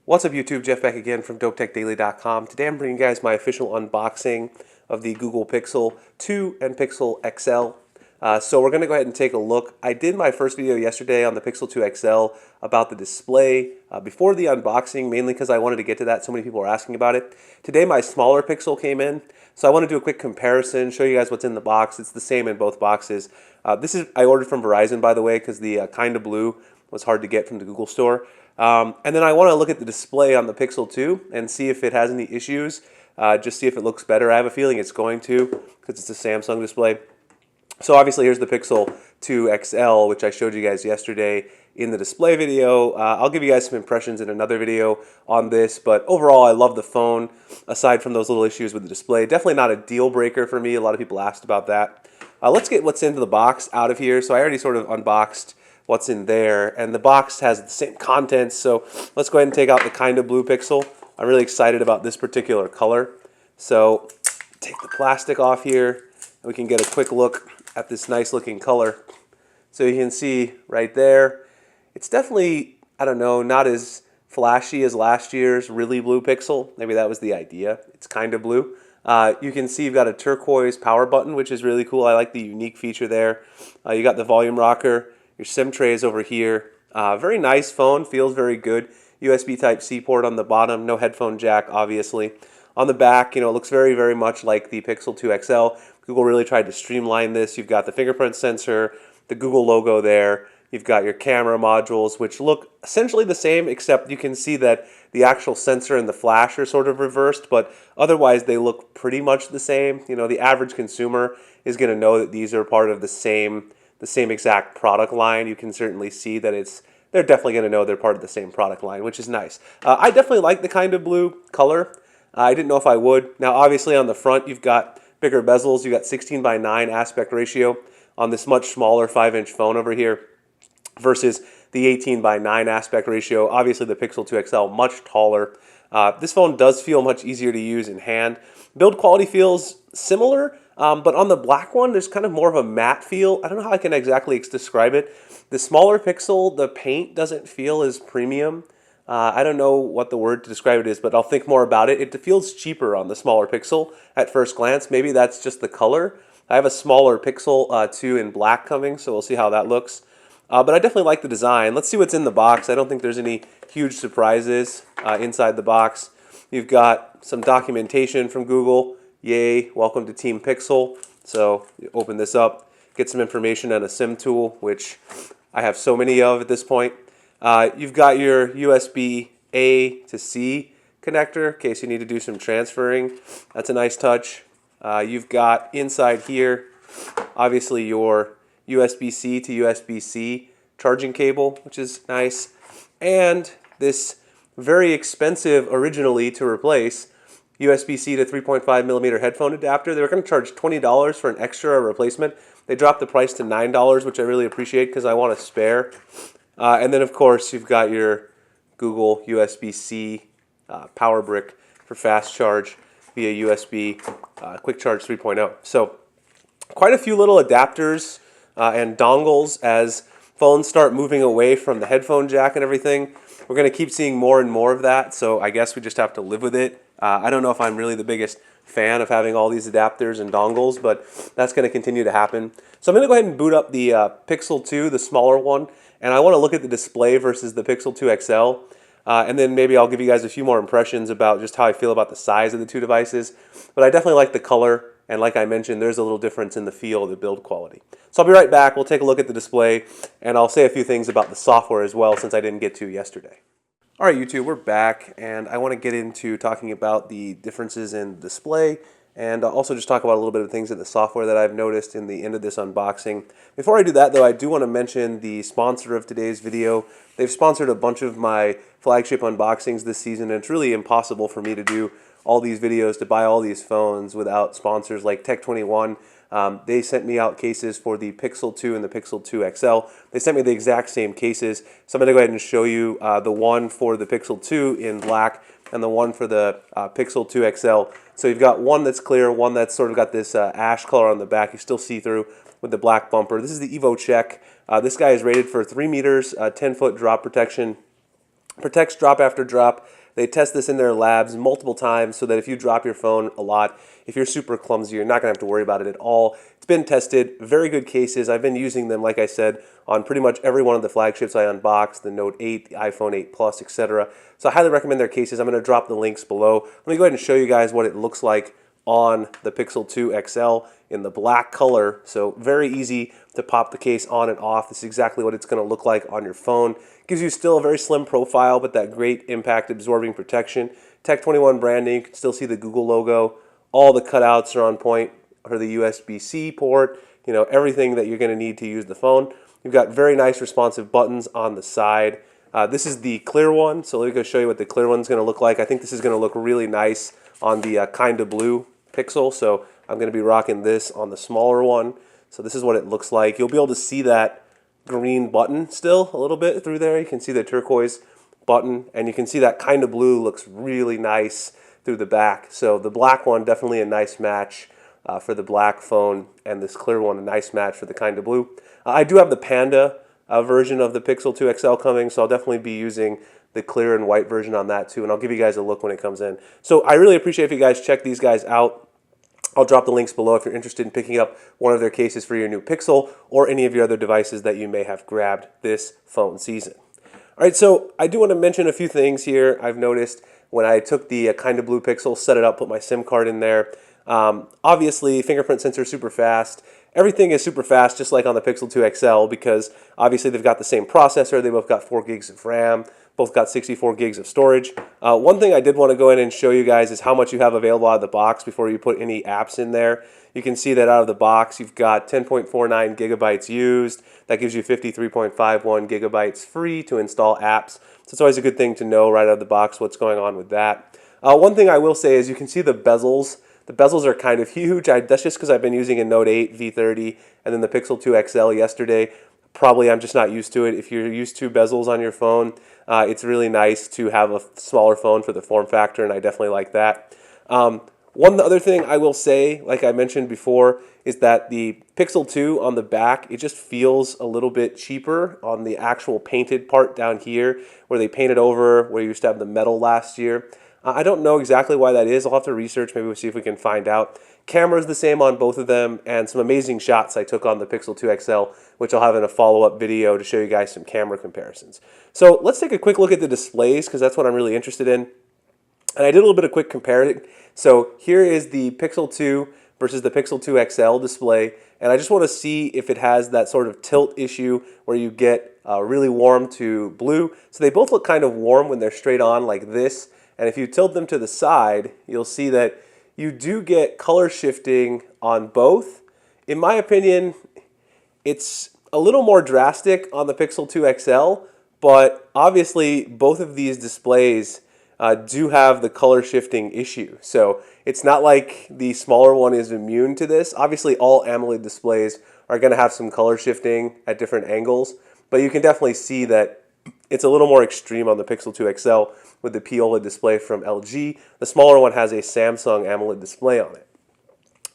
What's up YouTube, Jeff back again from DopeTechDaily.com. Today I'm bringing you guys my official unboxing of the Google Pixel 2 and Pixel XL. So we're going to go ahead and take a look. I did my first video yesterday on the Pixel 2 XL about the display before the unboxing, mainly because I wanted to get to that. So many people are asking about it. Today my smaller Pixel came in, so I want to do a quick comparison, show you guys what's in the box. It's the same in both boxes. I ordered from Verizon, by the way, because the Kinda Blue was hard to get from the Google store. And then I want to look at the display on the Pixel 2 and see if it has any issues, just see if it looks better. I have a feeling it's going to, because it's a Samsung display. So obviously here's the Pixel 2 XL, which I showed you guys yesterday in the display video. I'll give you guys some impressions in another video on this, but overall I love the phone, aside from those little issues with the display. Definitely not a deal breaker for me. A lot of people asked about that. Let's get what's into the box out of here. So I already sort of unboxed what's in there, and the box has the same contents, so let's go ahead and take out the Kinda Blue Pixel. I'm really excited about this particular color. So take the plastic off here, and we can get a quick look at this nice looking color. So you can see right there, it's definitely, I don't know, not as flashy as last year's really blue Pixel. Maybe that was the idea. It's Kinda Blue. You can see you've got a turquoise power button, which is really cool. I like the unique feature there. You got the volume rocker. Your SIM tray is over here. Very nice phone, feels very good. USB Type-C port on the bottom, no headphone jack, obviously. On the back, it looks very, very much like the Pixel 2 XL. Google really tried to streamline this. You've got the fingerprint sensor, the Google logo there. You've got your camera modules, which look essentially the same, except you can see that the actual sensor and the flash are sort of reversed, but otherwise they look pretty much the same. The average consumer is going to know that these are part of the same exact product line. You can certainly see that they're definitely going to know they're part of the same product line, which is nice. I definitely like the Kinda Blue color. I didn't know if I would. Now obviously on the front you've got bigger bezels. You've got 16:9 aspect ratio on this much smaller 5-inch phone over here versus the 18:9 aspect ratio. Obviously the Pixel 2 XL much taller. This phone does feel much easier to use in hand. Build quality feels similar, but on the black one, there's kind of more of a matte feel. I don't know how I can exactly describe it. The smaller Pixel, the paint doesn't feel as premium. I don't know what the word to describe it is, but I'll think more about it. It feels cheaper on the smaller Pixel at first glance. Maybe that's just the color. I have a smaller Pixel 2 in black coming, so we'll see how that looks. But I definitely like the design. Let's see what's in the box. I don't think there's any huge surprises inside the box. You've got some documentation from Google. Yay, welcome to Team Pixel. So you open this up, get some information on a SIM tool, which I have so many of at this point. You've got your USB A to C connector in case you need to do some transferring. That's a nice touch. You've got inside here, obviously, your USB-C to USB-C charging cable, which is nice. And this very expensive, originally to replace, USB-C to 3.5mm headphone adapter. They were going to charge $20 for an extra replacement. They dropped the price to $9, which I really appreciate because I want a spare. And then, of course, you've got your Google USB-C power brick for fast charge via USB Quick Charge 3.0. So quite a few little adapters and dongles as phones start moving away from the headphone jack and everything. We're going to keep seeing more and more of that, so I guess we just have to live with it. I don't know if I'm really the biggest fan of having all these adapters and dongles, but that's going to continue to happen. So I'm going to go ahead and boot up the Pixel 2, the smaller one, and I want to look at the display versus the Pixel 2 XL. And then maybe I'll give you guys a few more impressions about just how I feel about the size of the two devices. But I definitely like the color, and like I mentioned, there's a little difference in the feel, the build quality. So I'll be right back. We'll take a look at the display, and I'll say a few things about the software as well, since I didn't get to yesterday. All right, YouTube, we're back, and I want to get into talking about the differences in display, and also just talk about a little bit of things in the software that I've noticed in the end of this unboxing. Before I do that, though, I do want to mention the sponsor of today's video. They've sponsored a bunch of my flagship unboxings this season, and it's really impossible for me to do all these videos, to buy all these phones without sponsors like Tech21. They sent me out cases for the Pixel 2 and the Pixel 2 XL. They sent me the exact same cases. So I'm going to go ahead and show you the one for the Pixel 2 in black and the one for the Pixel 2 XL. So you've got one that's clear, one that's sort of got this ash color on the back. You still see through with the black bumper. This is the Evo Check. This guy is rated for 3 meters, 10-foot drop protection. Protects drop after drop. They test this in their labs multiple times so that if you drop your phone a lot, if you're super clumsy, you're not going to have to worry about it at all. It's been tested, very good cases. I've been using them, like I said, on pretty much every one of the flagships I unboxed, the Note 8, the iPhone 8 Plus, etc. So I highly recommend their cases. I'm going to drop the links below. Let me go ahead and show you guys what it looks like on the Pixel 2 XL in the black color. So very easy to pop the case on and off. This is exactly what it's going to look like on your phone. Gives you still a very slim profile, but that great impact absorbing protection. Tech 21 branding, you can still see the Google logo. All the cutouts are on point for the USB-C port. You know, everything that you're going to need to use the phone. You've got very nice responsive buttons on the side. This is the clear one, so let me go show you what the clear one's going to look like. I think this is going to look really nice on the Kinda Blue Pixel, so I'm going to be rocking this on the smaller one. So this is what it looks like. You'll be able to see that green button still a little bit through there. You can see the turquoise button, and you can see that Kinda Blue looks really nice through the back. So the black one, definitely a nice match for the black phone, and this clear one, a nice match for the Kinda Blue. I do have the Panda version of the Pixel 2 XL coming, so I'll definitely be using the clear and white version on that too, and I'll give you guys a look when it comes in. So I really appreciate if you guys check these guys out. I'll drop the links below if you're interested in picking up one of their cases for your new Pixel or any of your other devices that you may have grabbed this phone season. All right, so I do want to mention a few things here. I've noticed when I took the Kinda Blue Pixel, set it up, put my SIM card in there. Obviously, fingerprint sensor is super fast. Everything is super fast, just like on the Pixel 2 XL, because obviously they've got the same processor. They both got 4 gigs of RAM, both got 64 gigs of storage. One thing I did want to go in and show you guys is how much you have available out of the box before you put any apps in there. You can see that out of the box, you've got 10.49 gigabytes used. That gives you 53.51 gigabytes free to install apps. So it's always a good thing to know right out of the box what's going on with that. One thing I will say is you can see the bezels. The bezels are kind of huge. That's just because I've been using a Note 8 V30 and then the Pixel 2 XL yesterday. Probably I'm just not used to it. If you're used to bezels on your phone, it's really nice to have a smaller phone for the form factor, and I definitely like that. One other thing I will say, like I mentioned before, is that the Pixel 2 on the back, it just feels a little bit cheaper on the actual painted part down here, where they painted over where you used to have the metal last year. I don't know exactly why that is. I'll have to research. Maybe we'll see if we can find out. Camera's the same on both of them, and some amazing shots I took on the Pixel 2 XL, which I'll have in a follow-up video to show you guys some camera comparisons. So let's take a quick look at the displays, because that's what I'm really interested in. And I did a little bit of quick comparing. So here is the Pixel 2 versus the Pixel 2 XL display, and I just want to see if it has that sort of tilt issue where you get really warm to blue. So they both look kind of warm when they're straight on like this. And if you tilt them to the side, you'll see that you do get color shifting on both. In my opinion, it's a little more drastic on the Pixel 2 XL, but obviously both of these displays do have the color shifting issue. So it's not like the smaller one is immune to this. Obviously all AMOLED displays are going to have some color shifting at different angles, but you can definitely see that it's a little more extreme on the Pixel 2 XL with the POLED display from LG. The smaller one has a Samsung AMOLED display on it.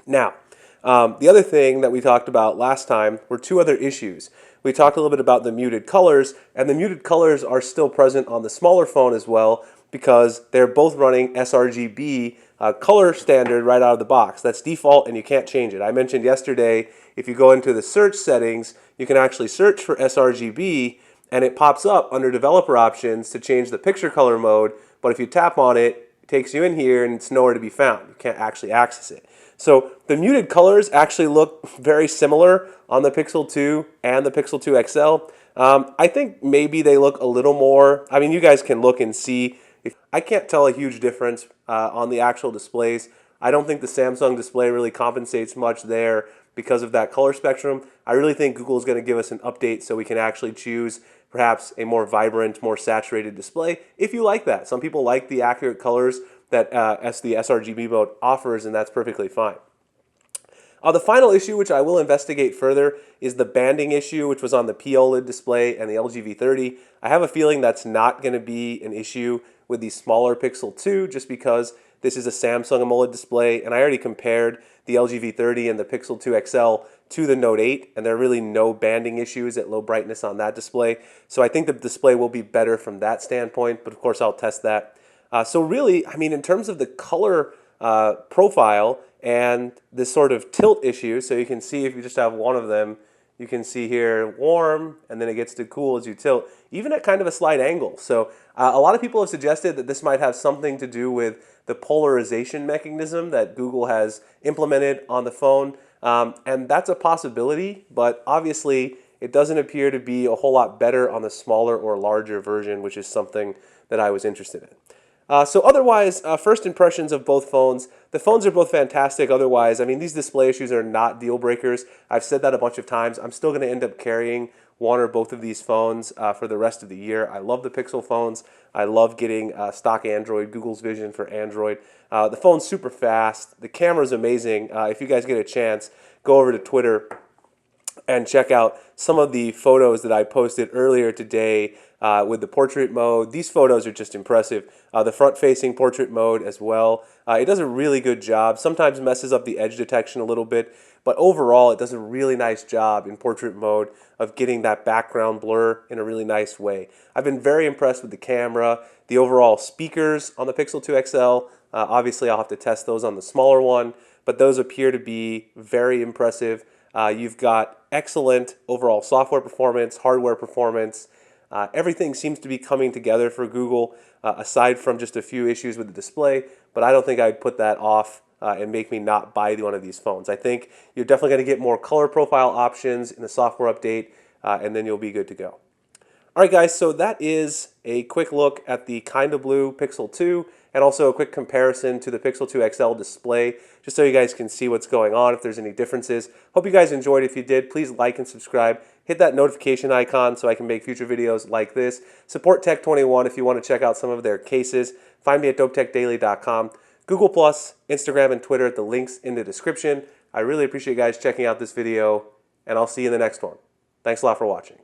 Now, the other thing that we talked about last time were two other issues. We talked a little bit about the muted colors, and the muted colors are still present on the smaller phone as well because they're both running sRGB color standard right out of the box. That's default and you can't change it. I mentioned yesterday if you go into the search settings, you can actually search for sRGB and it pops up under developer options to change the picture color mode, but if you tap on it, it takes you in here and it's nowhere to be found. You can't actually access it. So the muted colors actually look very similar on the Pixel 2 and the Pixel 2 XL. I think maybe they look a little more, I mean, you guys can look and see. I can't tell a huge difference on the actual displays. I don't think the Samsung display really compensates much there because of that color spectrum. I really think Google is going to give us an update so we can actually choose perhaps a more vibrant, more saturated display if you like that. Some people like the accurate colors that the sRGB mode offers, and that's perfectly fine. The final issue, which I will investigate further, is the banding issue, which was on the POLED display and the LG V30. I have a feeling that's not going to be an issue with the smaller Pixel 2, just because this is a Samsung AMOLED display, and I already compared the LG V30 and the Pixel 2 XL to the Note 8, and there are really no banding issues at low brightness on that display. So I think the display will be better from that standpoint, but of course I'll test that. So really, I mean, in terms of the color profile and this sort of tilt issue, so you can see if you just have one of them, you can see here warm, and then it gets to cool as you tilt, even at kind of a slight angle. So a lot of people have suggested that this might have something to do with the polarization mechanism that Google has implemented on the phone. And that's a possibility, but obviously it doesn't appear to be a whole lot better on the smaller or larger version, which is something that I was interested in. So otherwise, first impressions of both phones. The phones are both fantastic. Otherwise, I mean, these display issues are not deal breakers. I've said that a bunch of times. I'm still going to end up carrying one or both of these phones for the rest of the year. I love the Pixel phones. I love getting stock Android, Google's vision for Android. The phone's super fast. The camera's amazing. If you guys get a chance, go over to Twitter and check out some of the photos that I posted earlier today with the portrait mode. These photos are just impressive. The front-facing portrait mode as well. It does a really good job. Sometimes messes up the edge detection a little bit, but overall it does a really nice job in portrait mode of getting that background blur in a really nice way. I've been very impressed with the camera, the overall speakers on the Pixel 2 XL. Obviously I'll have to test those on the smaller one, but those appear to be very impressive. You've got excellent overall software performance, hardware performance. Everything seems to be coming together for Google, aside from just a few issues with the display, but I don't think I'd put that off and make me not buy one of these phones. I think you're definitely going to get more color profile options in the software update, and then you'll be good to go. All right, guys, so that is a quick look at the Kinda Blue Pixel 2 and also a quick comparison to the Pixel 2 XL display, just so you guys can see what's going on, if there's any differences. Hope you guys enjoyed. If you did, please like and subscribe. Hit that notification icon so I can make future videos like this. Support Tech21 if you want to check out some of their cases. Find me at dopetechdaily.com. Google+, Instagram, and Twitter at the links in the description. I really appreciate you guys checking out this video, and I'll see you in the next one. Thanks a lot for watching.